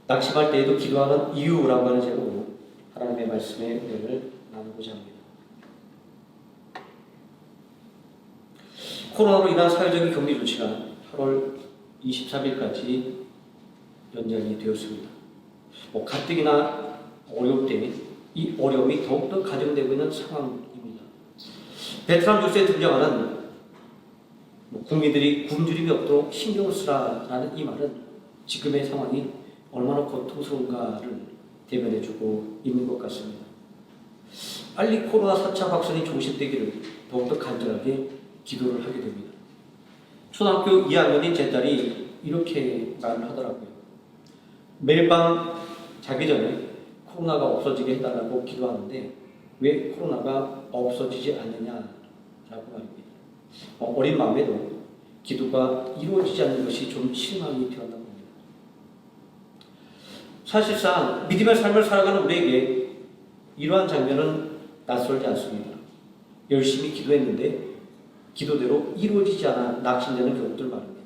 낙심할 때에도 기도하는 이유라고 하는 제목으로 하나님의 말씀의 은혜를 나누고자 합니다. 코로나로 인한 사회적인 격리 조치가 8월 23일까지 연장이 되었습니다. 가뜩이나 어려울 때 이 어려움이 더욱더 가중되고 있는 상황입니다. 베트남 뉴스에 등장하는 국민들이 굶주림이 없도록 신경을 쓰라라는 이 말은 지금의 상황이 얼마나 고통스러운가를 대변해주고 있는 것 같습니다. 빨리 코로나 4차 확산이 종식되기를 더욱더 간절하게 기도를 하게 됩니다. 초등학교 2학년인 제 딸이 이렇게 말을 하더라고요. 매일 밤 자기 전에 코로나가 없어지게 해달라고 기도하는데 왜 코로나가 없어지지 않느냐라고 말입니다. 어린 마음에도 기도가 이루어지지 않는 것이 좀 실망이 되었다고 합니다. 사실상 믿음의 삶을 살아가는 우리에게 이러한 장면은 낯설지 않습니다. 열심히 기도했는데 기도대로 이루어지지 않아 낙심되는 경우들 말입니다.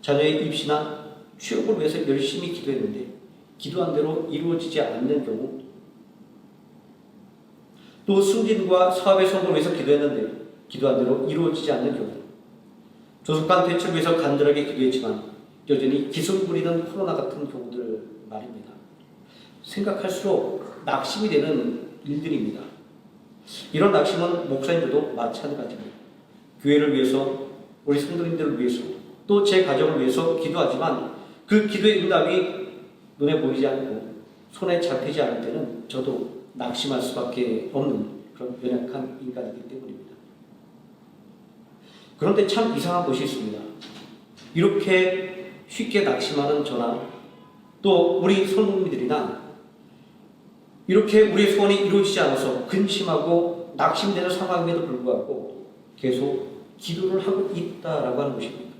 자녀의 입시나 취업을 위해서 열심히 기도했는데 기도한 대로 이루어지지 않는 경우, 또 승진과 사업의 성공을 위해서 기도했는데 기도한 대로 이루어지지 않는 경우, 조속한 대책을 위해서 간절하게 기도했지만 여전히 기승 부리는 코로나 같은 경우들 말입니다. 생각할수록 낙심이 되는 일들입니다. 이런 낙심은 목사님들도 마찬가지입니다. 교회를 위해서, 우리 성도님들을 위해서, 또 제 가정을 위해서 기도하지만 그 기도의 응답이 눈에 보이지 않고 손에 잡히지 않을 때는 저도 낙심할 수밖에 없는 그런 연약한 인간이기 때문입니다. 그런데 참 이상한 것이 있습니다. 이렇게 쉽게 낙심하는 저나 또 우리 성도님들이나 이렇게 우리의 소원이 이루어지지 않아서 근심하고 낙심되는 상황임에도 불구하고 계속 기도를 하고 있다라고 하는 것입니다.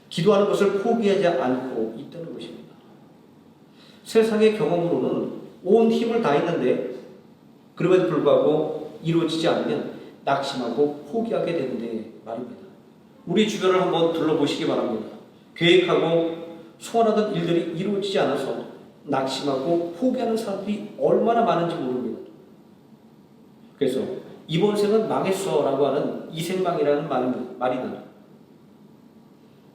기도하는 것을 포기하지 않고 있다는 것입니다. 세상의 경험으로는 온 힘을 다했는데 그럼에도 불구하고 이루어지지 않으면 낙심하고 포기하게 되는데 말입니다. 우리 주변을 한번 둘러보시기 바랍니다. 계획하고 소원하던 일들이 이루어지지 않아서 낙심하고 포기하는 사람들이 얼마나 많은지 모릅니다. 그래서 이번 생은 망했어 라고 하는 이생망이라는 말이나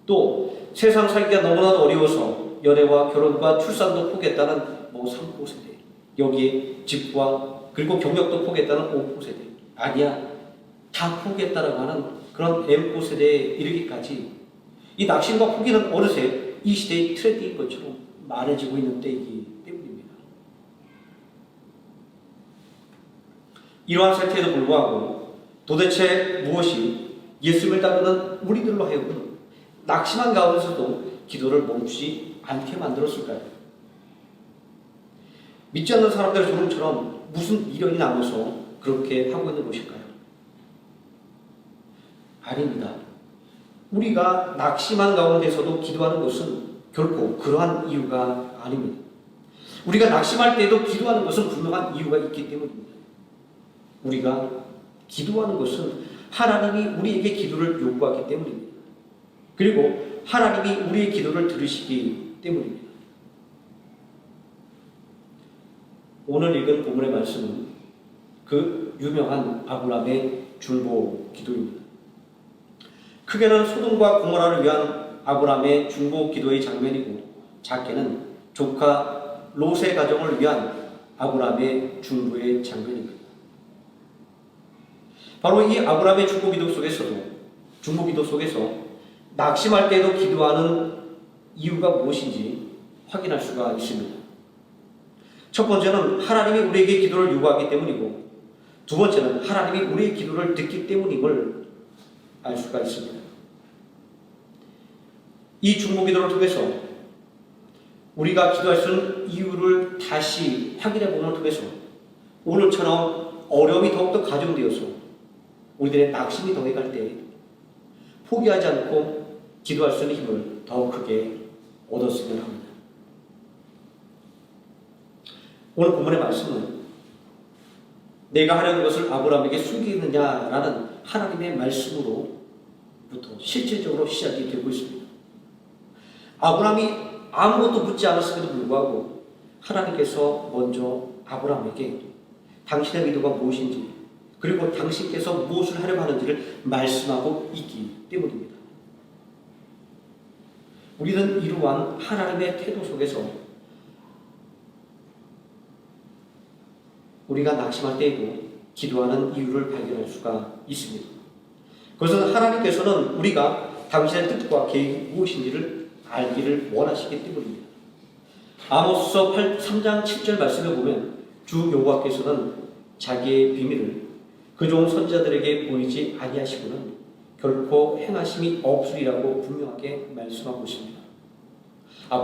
또 세상 살기가 너무나도 어려워서 연애와 결혼과 출산도 포기했다는 3포세대, 여기에 집과 그리고 경력도 포기했다는 5포세대, 아니야 다 포기했다라고 하는 그런 M포세대에 이르기까지 이 낙심과 포기는 어느새 이 시대의 트렌드인 것처럼 말해지고 있는 때이기 때문입니다. 이러한 상태에도 불구하고 도대체 무엇이 예수님을 따르는 우리들로 하여금 낙심한 가운데서도 기도를 멈추지 않게 만들었을까요? 믿지 않는 사람들의 조롱처럼 무슨 미련이 남아서 그렇게 하고 있는 것일까요? 아닙니다. 우리가 낙심한 가운데서도 기도하는 것은 결코 그러한 이유가 아닙니다. 우리가 낙심할 때에도 기도하는 것은 분명한 이유가 있기 때문입니다. 우리가 기도하는 것은 하나님이 우리에게 기도를 요구하기 때문입니다. 그리고 하나님이 우리의 기도를 들으시기 때문입니다. 오늘 읽은 본문의 말씀은 그 유명한 아브라함의 중보 기도입니다. 크게는 소돔과 고모라를 위한 아브라함의 중보 기도의 장면이고, 작게는 조카 롯의 가정을 위한 아브라함의 중보의 장면입니다. 바로 이 아브라함의 중보 기도 속에서 낙심할 때도 기도하는 이유가 무엇인지 확인할 수가 있습니다. 첫 번째는 하나님이 우리에게 기도를 요구하기 때문이고, 두 번째는 하나님이 우리의 기도를 듣기 때문임을 알 수가 있습니다. 이 중보 기도를 통해서 우리가 기도할 수 있는 이유를 다시 확인해 봄을 통해서 오늘처럼 어려움이 더욱더 가중되어서 우리들의 낙심이 더해갈 때 포기하지 않고 기도할 수 있는 힘을 더 크게 얻었으면 합니다. 오늘 본문의 말씀은 내가 하려는 것을 아브라함에게 숨기느냐라는 하나님의 말씀으로부터 실질적으로 시작이 되고 있습니다. 아브라함이 아무것도 묻지 않았음에도 불구하고 하나님께서 먼저 아브라함에게 당신의 의도가 무엇인지 그리고 당신께서 무엇을 하려고 하는지를 말씀하고 있기 때문입니다. 우리는 이러한 하나님의 태도 속에서 우리가 낙심할 때에도 기도하는 이유를 발견할 수가 있습니다. 그것은 하나님께서는 우리가 당신의 뜻과 계획이 무엇인지를 알기를 원하시기 때문입니다. 아모스서 3장 7절 말씀에 보면 주 여호와께서는 자기의 비밀을 그 종 선지자들에게 보이지 아니하시고는 결코 행하심이 없으리라고 분명하게 말씀하고 있습니다.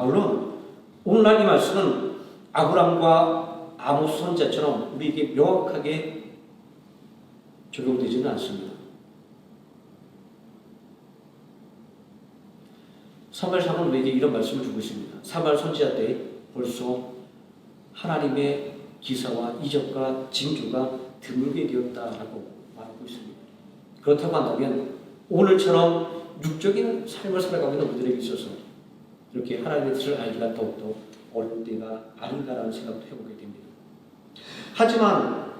물론 오늘날 이 말씀은 아브람과 아모스 선지자처럼 우리에게 명확하게 적용되지는 않습니다. 사무엘상은 우리에게 이런 말씀을 주고 있습니다. 사무엘 선지자 때 벌써 하나님의 기사와 이적과 징조가 드물게 되었다라고 말하고 있습니다. 그렇다고 한다면 오늘처럼 육적인 삶을 살아가고 있는 우리들에게 있어서 이렇게 하나님의 뜻을 알기가 더욱더 어려울 때가 아닌가라는 생각도 해보게 됩니다. 하지만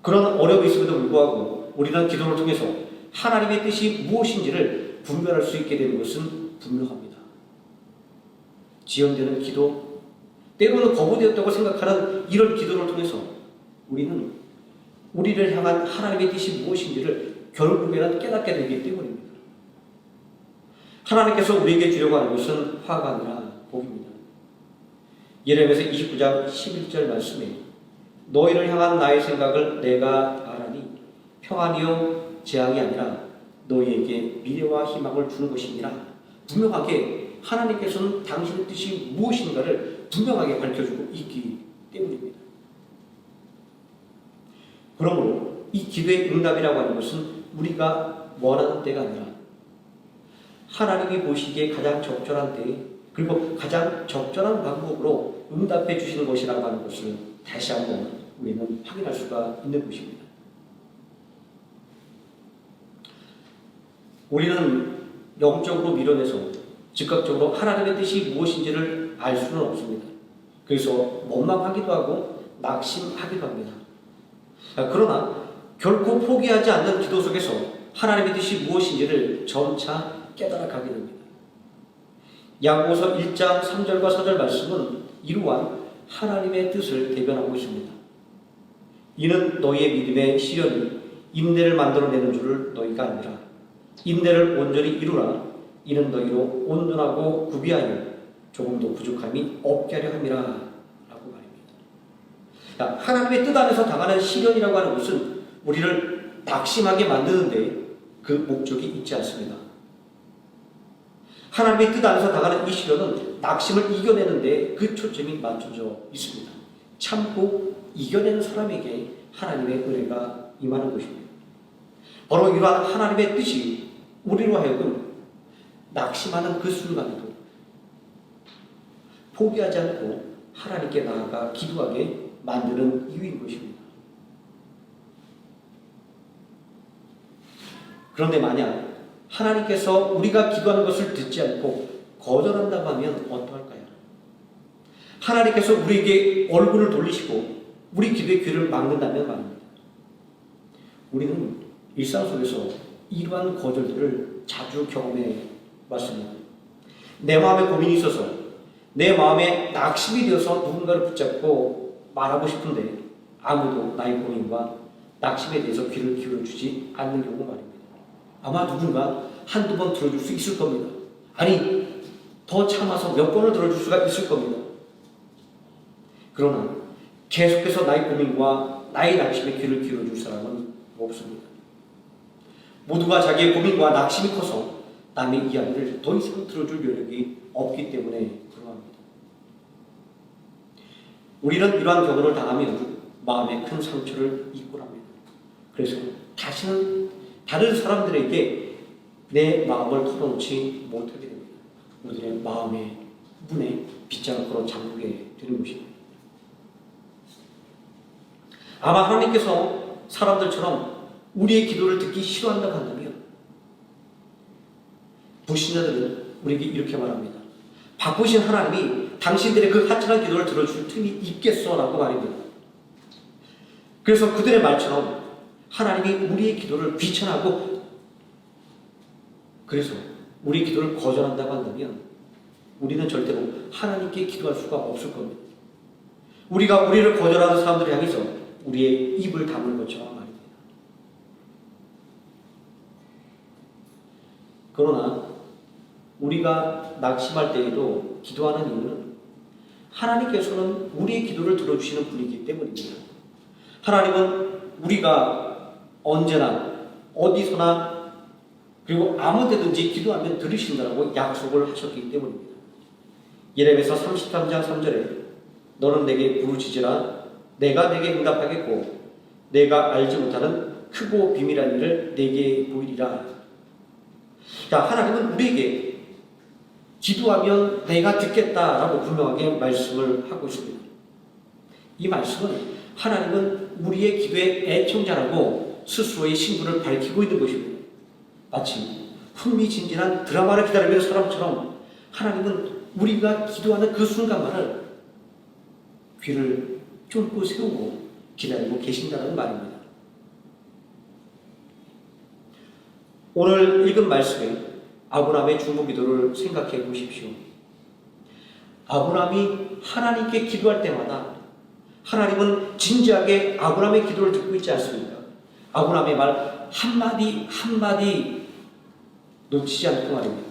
그런 어려움이 있음에도 불구하고 우리는 기도를 통해서 하나님의 뜻이 무엇인지를 분별할 수 있게 되는 것은 분명합니다. 지연되는 기도, 때로는 거부되었다고 생각하는 이런 기도를 통해서 우리는 우리를 향한 하나님의 뜻이 무엇인지를 결국에는 깨닫게 되기 때문입니다. 하나님께서 우리에게 주려고 하는 것은 화가 아니라 복입니다. 예레미야서 29장 11절 말씀에 너희를 향한 나의 생각을 내가 아라니 평안이요 재앙이 아니라 너희에게 미래와 희망을 주는 것이니라. 분명하게 하나님께서는 당신의 뜻이 무엇인가를 분명하게 밝혀주고 있기 때문입니다. 그러므로 이 기도의 응답이라고 하는 것은 우리가 원하는 때가 아니라 하나님이 보시기에 가장 적절한 때에 그리고 가장 적절한 방법으로 응답해 주시는 것이라고 하는 것을 다시 한번 우리는 확인할 수가 있는 것입니다. 우리는 영적으로 밀어내서 즉각적으로 하나님의 뜻이 무엇인지를 알 수는 없습니다. 그래서 원망하기도 하고 낙심하기도 합니다. 그러나 결코 포기하지 않는 기도 속에서 하나님의 뜻이 무엇인지를 점차 깨달아 가게 됩니다. 야고보서 1장 3절과 4절 말씀은 이러한 하나님의 뜻을 대변하고 있습니다. 이는 너희의 믿음의 시련이 인내를 만들어내는 줄을 너희가 아니라 인내를 온전히 이루라. 이는 너희로 온전하고 구비하여 조금도 부족함이 없게 하려 함이라 라고 말입니다. 하나님의 뜻 안에서 당하는 시련이라고 하는 것은 우리를 낙심하게 만드는데 그 목적이 있지 않습니다. 하나님의 뜻 안에서 당하는 이 시련은 낙심을 이겨내는데 그 초점이 맞춰져 있습니다. 참고 이겨내는 사람에게 하나님의 은혜가 임하는 것입니다. 바로 이러한 하나님의 뜻이 우리로 하여금 낙심하는 그 순간에도 포기하지 않고 하나님께 나아가 기도하게 만드는 이유인 것입니다. 그런데 만약 하나님께서 우리가 기도하는 것을 듣지 않고 거절한다고 하면 어떠할까요? 하나님께서 우리에게 얼굴을 돌리시고 우리 기도의 귀를 막는다면 말입니다. 우리는 일상 속에서 이러한 거절들을 자주 경험해 왔습니다. 내 마음에 고민이 있어서 내 마음에 낙심이 되어서 누군가를 붙잡고 말하고 싶은데 아무도 나의 고민과 낙심에 대해서 귀를 기울여주지 않는 경우 말입니다. 아마 누군가 한두 번 들어줄 수 있을 겁니다. 아니, 더 참아서 몇 번을 들어줄 수가 있을 겁니다. 그러나 계속해서 나의 고민과 나의 낙심에 귀를 기울여줄 사람은 없습니다. 모두가 자기의 고민과 낙심이 커서 남의 이야기를 더 이상 들어줄 여력이 없기 때문에 그러합니다. 우리는 이러한 경우를 당하면 마음에 큰 상처를 입고 합니다. 그래서 다시는 다른 사람들에게 내 마음을 털어놓지 못하게 됩니다. 우리들의 마음의 문에 빗장을 걸어 잠그게 되는 것입니다. 아마 하나님께서 사람들처럼 우리의 기도를 듣기 싫어한다고 한다면 불신자들은 우리에게 이렇게 말합니다. 바꾸신 하나님이 당신들의 그 하찮은 기도를 들어줄 틈이 있겠어라고 말입니다. 그래서 그들의 말처럼 하나님이 우리의 기도를 귀찮아하고 그래서 우리의 기도를 거절한다고 한다면 우리는 절대로 하나님께 기도할 수가 없을 겁니다. 우리가 우리를 거절하는 사람들을 향해서 우리의 입을 다물 것처럼 말입니다. 그러나 우리가 낙심할 때에도 기도하는 이유는 하나님께서는 우리의 기도를 들어주시는 분이기 때문입니다. 하나님은 우리가 언제나 어디서나 그리고 아무 데든지 기도하면 들으신다라고 약속을 하셨기 때문입니다. 예레미야서 33장 3절에 너는 내게 부르짖으라 내가 내게 응답하겠고 내가 알지 못하는 크고 비밀한 일을 내게 보이리라. 자, 하나님은 우리에게 기도하면 내가 듣겠다라고 분명하게 말씀을 하고 있습니다. 이 말씀은 하나님은 우리의 기도의 애청자라고 스스로의 신분을 밝히고 있는 것입니다. 마치 흥미진진한 드라마를 기다리는 사람처럼 하나님은 우리가 기도하는 그 순간만을 귀를 쫑긋 세우고 기다리고 계신다는 말입니다. 오늘 읽은 말씀에 아브라함의 중보 기도를 생각해 보십시오. 아브라함이 하나님께 기도할 때마다 하나님은 진지하게 아브라함의 기도를 듣고 있지 않습니까? 아브라함의 말 한마디 한마디 놓치지 않고 말입니다.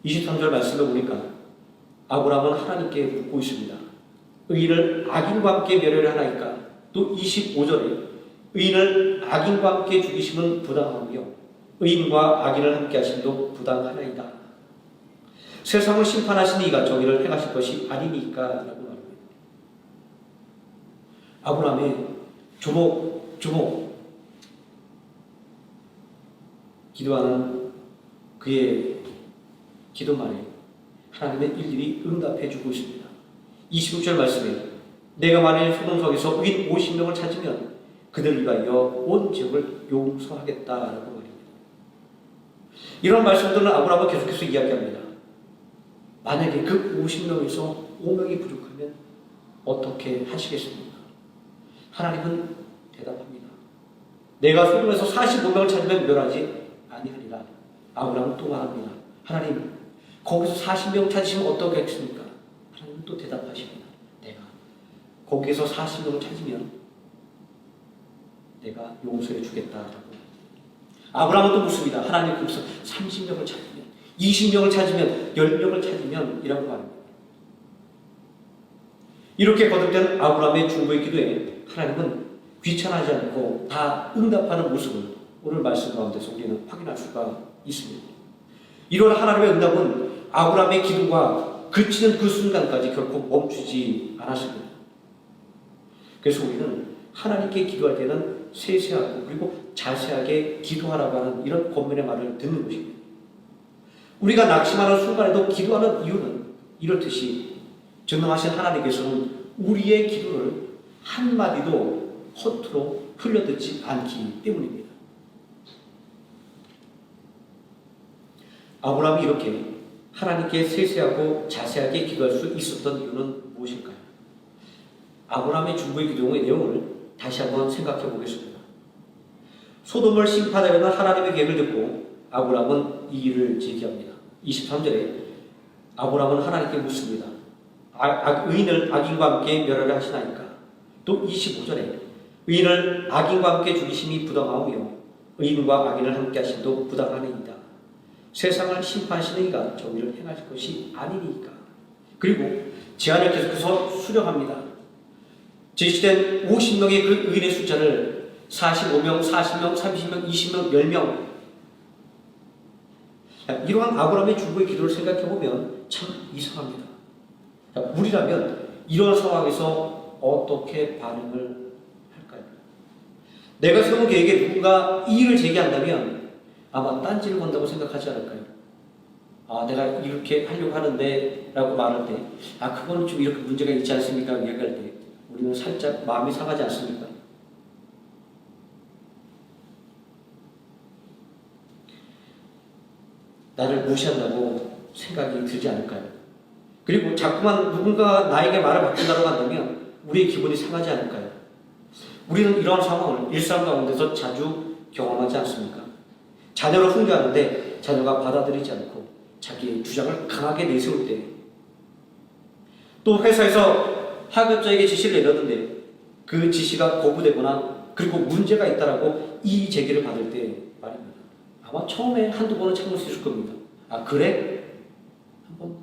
23절 말씀을 보니까 아브라함은 하나님께 묻고 있습니다. 의인을 악인과 함께 멸하려 하나이까? 또 25절에 의인을 악인과 함께 죽이심은 부당하며 의인과 악인을 함께 하심도 부당하나이다. 세상을 심판하신 이가 정의를 행하실 것이 아니니까 라고 말합니다. 아브라함의 조목조목 기도하는 그의 기도만에 하나님은 일일이 응답해 주고 있습니다. 26절 말씀에 내가 만일 소돔성에서 의인 50명을 찾으면 그들을 위하여 온 지역을 용서하겠다라고 말입니다. 이런 말씀들은 아브라함은 계속해서 이야기합니다. 만약에 그 50명에서 5명이 부족하면 어떻게 하시겠습니까? 하나님은 대답합니다. 내가 소돔에서 45명을 찾으면 멸하지 아니하리라. 아브라함은 또 말합니다. 하나님, 거기서 40명 찾으시면 어떻게 하겠습니까? 하나님은 또 대답하십니다. 내가 거기에서 40명을 찾으면 내가 용서해 주겠다라고. 아브라함은 또 묻습니다. 하나님, 거기서 30명을 찾으면, 20명을 찾으면, 10명을 찾으면 이라고 말합니다. 이렇게 거듭된 아브라함의 중보의 기도에 하나님은 귀찮아하지 않고 다 응답하는 모습을 오늘 말씀 가운데서 우리는 확인할 수가 있습니다. 이런 하나님의 응답은 아브라함의 기도가 그치는 그 순간까지 결코 멈추지 않았습니다. 그래서 우리는 하나님께 기도할 때는 세세하고 그리고 자세하게 기도하라고 하는 이런 권면의 말을 듣는 것입니다. 우리가 낙심하는 순간에도 기도하는 이유는 이렇듯이 전능하신 하나님께서는 우리의 기도를 한마디도 허투루 흘려듣지 않기 때문입니다. 아브라함이 이렇게 하나님께 세세하고 자세하게 기도할 수 있었던 이유는 무엇일까요? 아브라함의 중보의 기도의 내용을 다시 한번 생각해 보겠습니다. 소돔을 심판하려는 하나님의 계획을 듣고 아브라함은 이 일을 제기합니다. 23절에 아브라함은 하나님께 묻습니다. 의인을 악인과 함께 멸하려 하시나이까? 또 25절에 의인을 악인과 함께 죽이심이 부당하오며 의인과 악인을 함께 하심도 부당하니이다. 세상을 심판하시는 이가 정의를 행하실 것이 아니니까. 그리고 제안을 계속해서 수령합니다. 제시된 50명의 그 의인의 숫자를 45명, 40명, 30명, 20명, 10명. 이러한 아브라함의 중보의 기도를 생각해보면 참 이상합니다. 우리라면 이런 상황에서 어떻게 반응을 할까요? 내가 세운 계획에 누군가 이의를 제기한다면 아마 딴지를 건다고 생각하지 않을까요? 내가 이렇게 하려고 하는데 라고 말할 때 그건 좀 이렇게 문제가 있지 않습니까? 이야기할 때 우리는 살짝 마음이 상하지 않습니까? 나를 무시한다고 생각이 들지 않을까요? 그리고 자꾸만 누군가 나에게 말을 바꾼다고 한다면 우리의 기분이 상하지 않을까요? 우리는 이러한 상황을 일상 가운데서 자주 경험하지 않습니까? 자녀를 훈계하는데 자녀가 받아들이지 않고 자기의 주장을 강하게 내세울 때, 또 회사에서 하급자에게 지시를 내렸는데 그 지시가 거부되거나 그리고 문제가 있다라고 이의 제기를 받을 때 말입니다. 아마 처음에 한두 번은 참을 수 있을 겁니다. 아 그래? 한번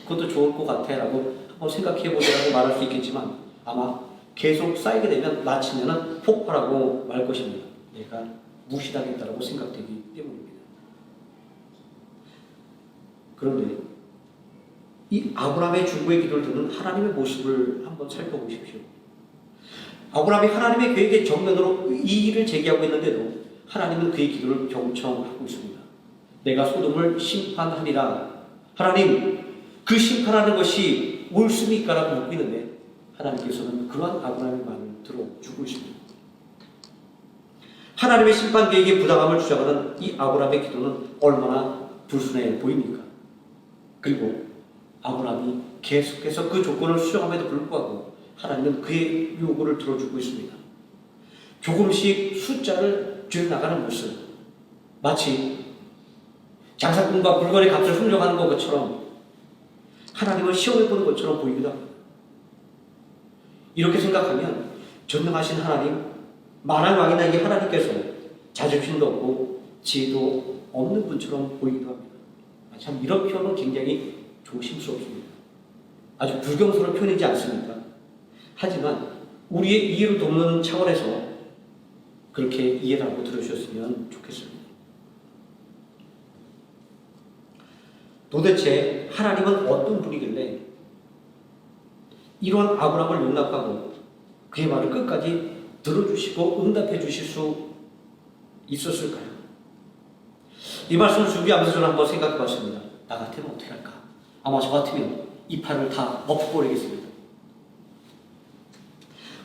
그것도 좋을 것 같아 라고 한번 생각해보자라고 말할 수 있겠지만 아마 계속 쌓이게 되면 마치면은 폭발하고 말 것입니다. 내가 무시당했다라고 생각되기 때문입니다. 그런데 이 아브라함의 중보의 기도를 듣는 하나님의 모습을 한번 살펴보십시오. 아브라함이 하나님의 계획의 정면으로 이의를 제기하고 있는데도 하나님은 그의 기도를 경청하고 있습니다. 내가 소돔을 심판하리라. 하나님, 그 심판하는 것이 옳습니까? 라고 묻고 있는데 하나님께서는 그러한 아브라함의 말을 들어주고 있습니다. 하나님의 심판 계획의 부당함을 주장하는 이 아브라함의 기도는 얼마나 불순해 보입니까? 그리고 아브라함이 계속해서 그 조건을 수정함에도 불구하고 하나님은 그의 요구를 들어주고 있습니다. 조금씩 숫자를 줄여나가는 모습, 마치 장사꾼과 물건의 값을 흥정하는 것처럼 하나님을 시험해보는 것처럼 보이기도 합니다. 이렇게 생각하면 전능하신 하나님, 만왕 왕이나 이 하나님께서 자존심도 없고 지혜도 없는 분처럼 보이기도 합니다. 참 이런 표현은 굉장히 조심스럽습니다. 아주 불경스러운 표현이지 않습니까? 하지만 우리의 이해를 돕는 차원에서 그렇게 이해를 하고 들어주셨으면 좋겠습니다. 도대체 하나님은 어떤 분이길래 이러한 아브라함을 용납하고 그의 말을 끝까지 들어주시고 응답해 주실 수 있었을까요? 이 말씀을 준비하면서 저는 한번 생각해 봤습니다. 나 같으면 어떻게 할까? 아마 저 같으면 이 판을 다 엎어버리겠습니다.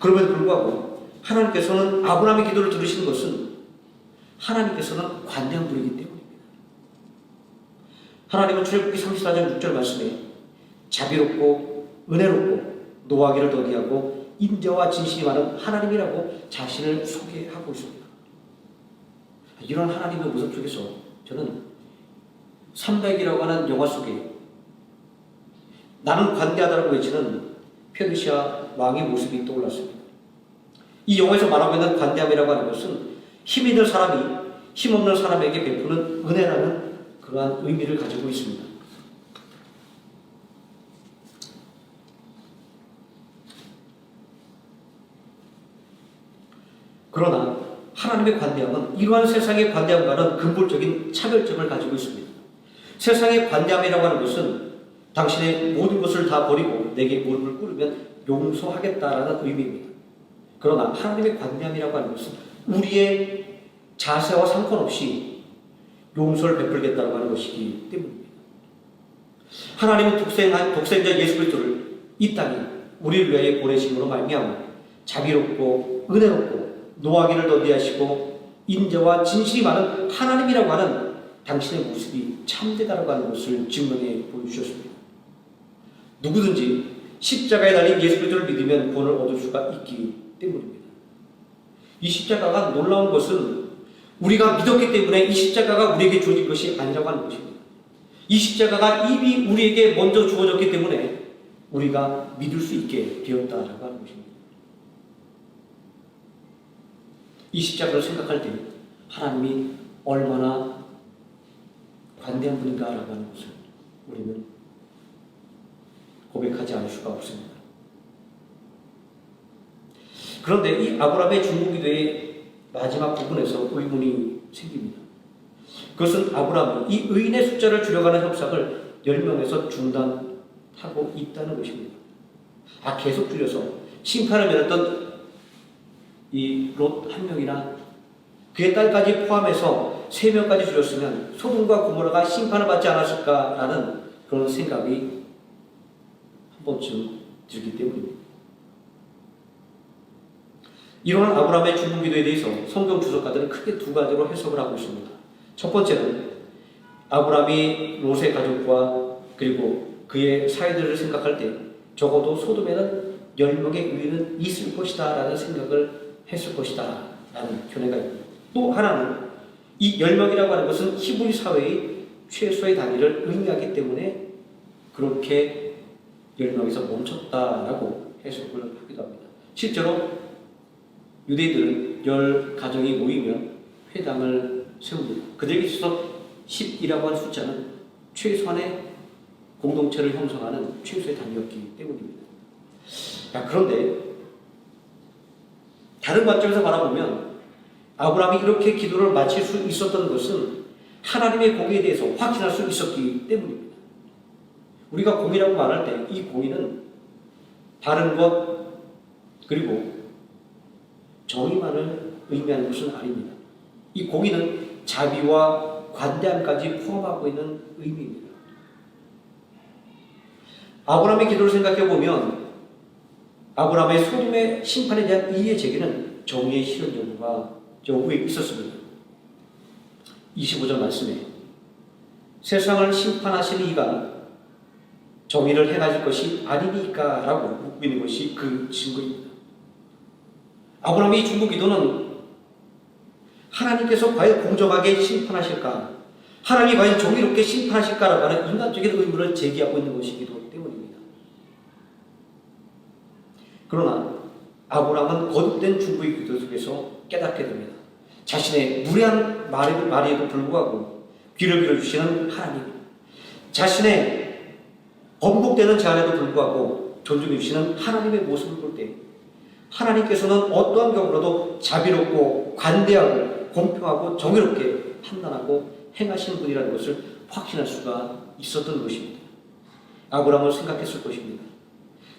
그럼에도 불구하고 하나님께서는 아브라함의 기도를 들으시는 것은 하나님께서는 관대한 분이기 때문입니다. 하나님은 출애굽기 34장 6절 말씀에 자비롭고 은혜롭고 노하기를 더디하고 인자와 진실이 많은 하나님이라고 자신을 소개하고 있습니다. 이런 하나님의 모습 속에서 저는 300이라고 하는 영화 속에 나는 관대하다고 외치는 페르시아 왕의 모습이 떠올랐습니다. 이 영화에서 말하고 있는 관대함이라고 하는 것은 힘 있는 사람이 힘 없는 사람에게 베푸는 은혜라는 그러한 의미를 가지고 있습니다. 그러나 하나님의 관대함은 이러한 세상의 관대함과는 근본적인 차별점을 가지고 있습니다. 세상의 관대함이라고 하는 것은 당신의 모든 것을 다 버리고 내게 무릎을 꿇으면 용서하겠다라는 의미입니다. 그러나 하나님의 관대함이라고 하는 것은 우리의 자세와 상관없이 용서를 베풀겠다고 하는 것이기 때문입니다. 하나님은 독생자 예수 그리스도를 이 땅에 우리를 위하여 보내심으로 말미암아 자비롭고 은혜롭고 노하기를 더디하시고 인자와 진실이 많은 하나님이라고 하는 당신의 모습이 참되다라고 하는 것을 증명해 보여주셨습니다. 누구든지 십자가에 달린 예수 그리스도를 믿으면 구원을 얻을 수가 있기 때문입니다. 이 십자가가 놀라운 것은 우리가 믿었기 때문에 이 십자가가 우리에게 주어진 것이 아니라고 하는 것입니다. 이 십자가가 이미 우리에게 먼저 주어졌기 때문에 우리가 믿을 수 있게 되었다라고 하는 것입니다. 이 십자가를 생각할 때 하나님이 얼마나 관대한 분인가라고 하는 것을 우리는 고백하지 않을 수가 없습니다. 그런데 이 아브라함의 중보기도의 마지막 부분에서 의문이 생깁니다. 그것은 아브라함이 이 의인의 숫자를 줄여가는 협상을 10명에서 중단하고 있다는 것입니다. 계속 줄여서 심판을 면했던 이 롯 한 명이나 그의 딸까지 포함해서 3명까지 줄였으면 소돔과 고모라가 심판을 받지 않았을까라는 그런 생각이 한 번쯤 들기 때문입니다. 이러한 아브라함의 중보기도에 대해서 성경 주석가들은 크게 두 가지로 해석을 하고 있습니다. 첫 번째는 아브라함이 롯의 가족과 그리고 그의 사회들을 생각할 때 적어도 소돔에는 10명의 의인은 있을 것이다 라는 생각을 했을 것이다 라는 견해가 있고, 또 하나는 이 10명이라고 하는 것은 히브리 사회의 최소의 단위를 의미하기 때문에 그렇게 10명에서 멈췄다라고 해석을 하기도 합니다. 실제로 유대인들은 10가정이 모이면 회당을 세웁니다. 그들에게 있어서 10이라고 하는 숫자는 최소한의 공동체를 형성하는 최소의 단위였기 때문입니다. 그런데 다른 관점에서 바라보면 아브라함이 이렇게 기도를 마칠 수 있었던 것은 하나님의 공의에 대해서 확신할 수 있었기 때문입니다. 우리가 공의라고 말할 때 이 공의는 다른 것 그리고 정의만을 의미하는 것은 아닙니다. 이 공의는 자비와 관대함까지 포함하고 있는 의미입니다. 아브라함의 기도를 생각해 보면 아브라함의 소돔의 심판에 대한 이의 제기는 정의의 실현 여부에 있었습니다. 25절 말씀에 세상을 심판하시는 이가 정의를 행하실 것이 아니니까 라고 묻고 있는 것이 그 증거입니다. 아브라함의 중보 기도는 하나님께서 과연 공정하게 심판하실까, 하나님이 과연 정의롭게 심판하실까라고 하는 인간적인 의문을 제기하고 있는 것이기도 때문입니다. 그러나 아브라함은 거듭된 중보의 기도 속에서 깨닫게 됩니다. 자신의 무례한 말에도 불구하고 귀를 기울여주시는 하나님, 자신의 번복되는 제안에도 불구하고 존중해 주시는 하나님의 모습을 볼 때 하나님께서는 어떠한 경우라도 자비롭고 관대하고 공평하고 정의롭게 판단하고 행하시는 분이라는 것을 확신할 수가 있었던 것입니다. 아브라함을 생각했을 것입니다.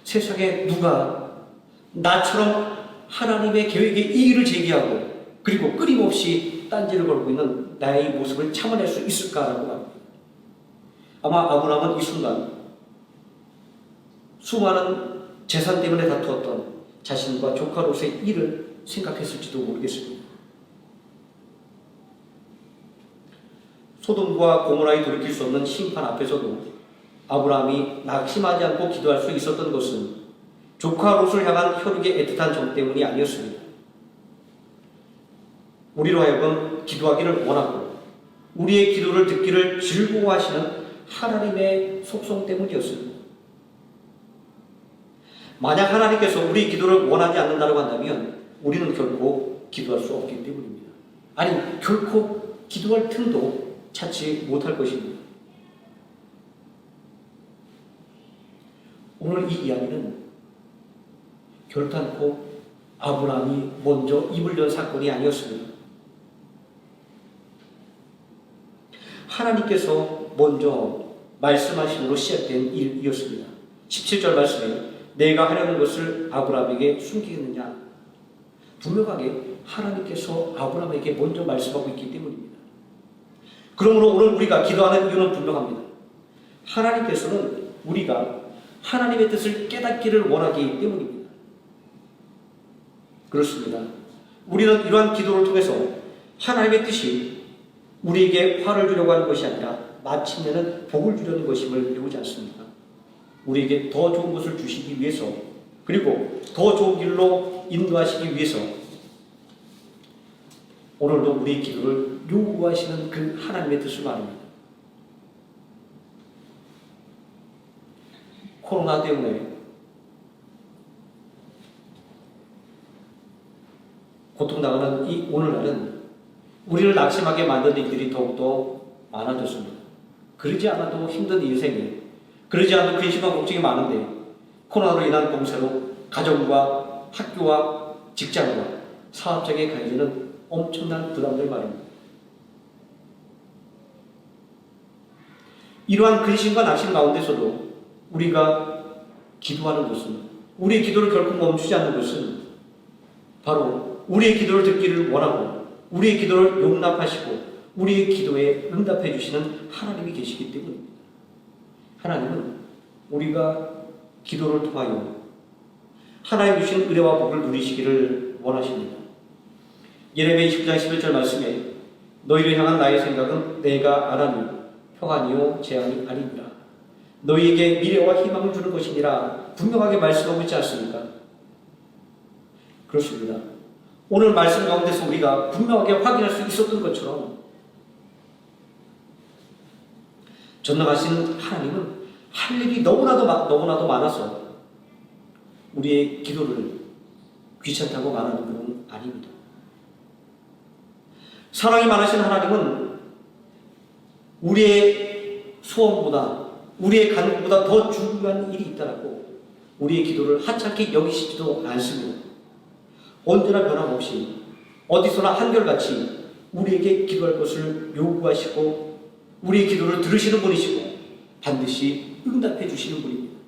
세상에 누가 나처럼 하나님의 계획에 이의를 제기하고 그리고 끊임없이 딴지를 걸고 있는 나의 모습을 참아낼 수 있을까라고 합니다. 아마 아브라함은 이 순간 수많은 재산 때문에 다투었던 자신과 조카 롯의 일을 생각했을지도 모르겠습니다. 소돔과 고모라에 돌이킬 수 없는 심판 앞에서도 아브라함이 낙심하지 않고 기도할 수 있었던 것은 조카 롯을 향한 혈육의 애틋한 정 때문이 아니었습니다. 우리로 하여금 기도하기를 원하고 우리의 기도를 듣기를 즐거워하시는 하나님의 속성 때문이었습니다. 만약 하나님께서 우리 기도를 원하지 않는다고 한다면 우리는 결코 기도할 수 없기 때문입니다. 아니, 결코 기도할 틈도 찾지 못할 것입니다. 오늘 이 이야기는 결단코 아브라함이 먼저 입을 연 사건이 아니었습니다. 하나님께서 먼저 말씀하심으로 시작된 일이었습니다. 17절 말씀에 내가 하려는 것을 아브라함에게 숨기겠느냐? 분명하게 하나님께서 아브라함에게 먼저 말씀하고 있기 때문입니다. 그러므로 오늘 우리가 기도하는 이유는 분명합니다. 하나님께서는 우리가 하나님의 뜻을 깨닫기를 원하기 때문입니다. 그렇습니다. 우리는 이러한 기도를 통해서 하나님의 뜻이 우리에게 화를 주려고 하는 것이 아니라 마침내는 복을 주려는 것임을 배우지 않습니까? 우리에게 더 좋은 것을 주시기 위해서 그리고 더 좋은 길로 인도하시기 위해서 오늘도 우리의 기도를 요구하시는 그 하나님의 뜻을 말합니다. 코로나 때문에 고통당하는 이 오늘날은 우리를 낙심하게 만드는 일들이 더욱더 많아졌습니다. 그러지 않아도 힘든 인생이, 그러지 않아도 근심과 걱정이 많은데 코로나로 인한 봉쇄로 가정과 학교와 직장과 사업장에 가해지는 엄청난 부담들 말입니다. 이러한 근심과 낙심 가운데서도 우리가 기도하는 것은, 우리의 기도를 결코 멈추지 않는 것은 바로 우리의 기도를 듣기를 원하고 우리의 기도를 용납하시고 우리의 기도에 응답해 주시는 하나님이 계시기 때문입니다. 하나님은 우리가 기도를 통하여 하나님 주신 은혜와 복을 누리시기를 원하십니다. 예레미야 29장 11절 말씀에 너희를 향한 나의 생각은 내가 아나니 평안이요 재앙이 아니니라. 너희에게 미래와 희망을 주는 것이니라 분명하게 말씀하고 있지 않습니까? 그렇습니다. 오늘 말씀 가운데서 우리가 분명하게 확인할 수 있었던 것처럼 전능하신 하나님은 할 일이 너무나도 많아서 우리의 기도를 귀찮다고 말하는 것은 아닙니다. 사랑이 많으신 하나님은 우리의 소원보다 우리의 간구보다 더 중요한 일이 있다라고 우리의 기도를 하찮게 여기시지도 않습니다. 언제나 변함없이 어디서나 한결같이 우리에게 기도할 것을 요구하시고 우리의 기도를 들으시는 분이시고 반드시 응답해 주시는 분입니다.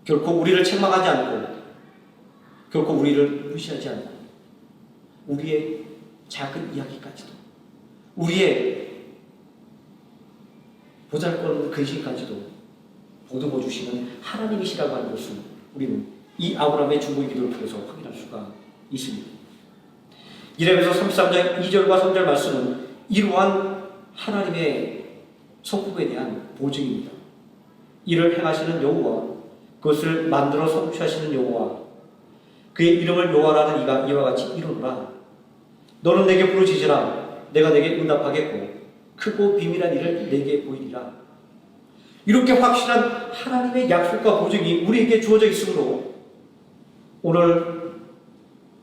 결코 우리를 책망하지 않고 결코 우리를 무시하지 않고 우리의 작은 이야기까지도 우리의 보잘것없는 근심까지도 보듬어 주시는 하나님이시라고 하는 것을 우리는 이 아브라함의 중보의 기도를 통해서 확인할 수가 있습니다. 이레미야 33장 2절과 3절 말씀은 이러한 하나님의 성품에 대한 보증입니다. 이를 행하시는 여호와 그것을 만들어 성취하시는 여호와 그의 이름을 여호와라는 이가 이와 같이 이르노라. 너는 내게 부르짖으라. 내가 내게 응답하겠고 크고 비밀한 일을 내게 보이리라. 이렇게 확실한 하나님의 약속과 보증이 우리에게 주어져 있으므로 오늘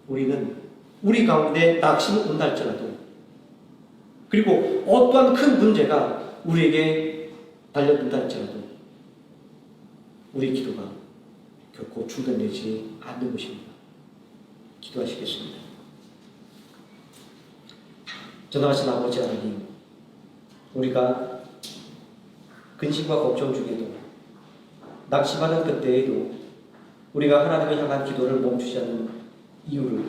우리는 우리 가운데 낙심이 온다 할지라도 그리고 어떠한 큰 문제가 우리에게 달려든다 할지라도 우리 기도가 결코 중단되지 않는 것입니다. 기도하시겠습니다. 전능하신 아버지 하나님, 우리가 근심과 걱정 중에도 낙심하는 그때에도 우리가 하나님을 향한 기도를 멈추지 않는 이유를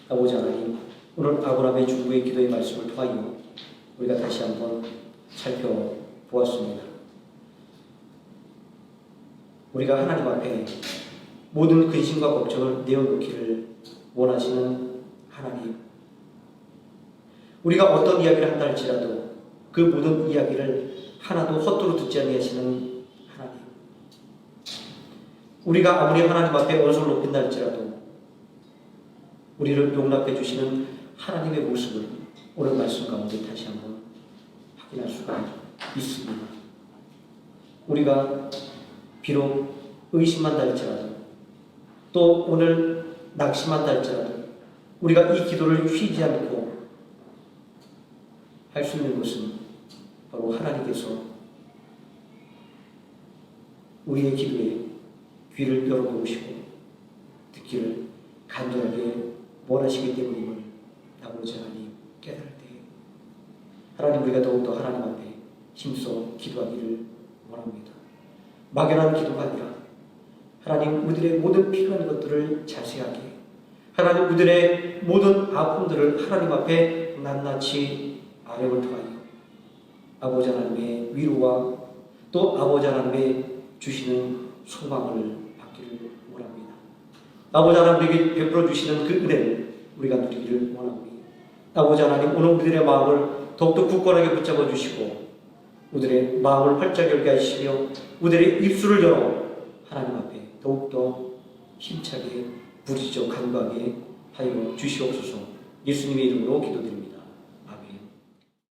아버지 하나님, 오늘 아브라함의 중보의 기도의 말씀을 통하여 우리가 다시 한번 살펴보았습니다. 우리가 하나님 앞에 모든 근심과 걱정을 내어놓기를 원하시는 하나님, 우리가 어떤 이야기를 한다 할지라도 그 모든 이야기를 하나도 헛되이 듣지 아니하시는 하나님, 우리가 아무리 하나님 앞에 언성을 높인다 할지라도 우리를 용납해 주시는 하나님의 모습을 오늘 말씀 가운데 다시 한번 확인할 수가 있습니다. 우리가 비록 의심한다 할지라도 또 오늘 낙심한다 할지라도 우리가 이 기도를 쉬지 않고 할 수 있는 것은 바로 하나님께서 우리의 기도에 귀를 열어놓으시고 듣기를 간절하게 원하시기 때문임을 아버지 하나님 깨달을 때 하나님 우리가 더욱더 하나님 앞에 힘써 기도하기를 원합니다. 막연한 기도가 아니라 하나님 우리들의 모든 필요한 것들을 자세하게 하나님 우리들의 모든 아픔들을 하나님 앞에 낱낱이 아뢰을 통하여 아버지 하나님의 위로와 또 아버지 하나님의 주시는 소망을 받기를 원합니다. 아버지 하나님 우리에게 베풀어 주시는 그 은혜를 우리가 누리기를 원합니다. 아버지 하나님 오늘 우리들의 마음을 더욱더 굳건하게 붙잡아 주시고 우리들의 마음을 활짝 열게 하시며 우리들의 입술을 열어 하나님 앞에 더욱더 힘차게 부르짖어 간구하게 하여 주시옵소서. 예수님의 이름으로 기도드립니다.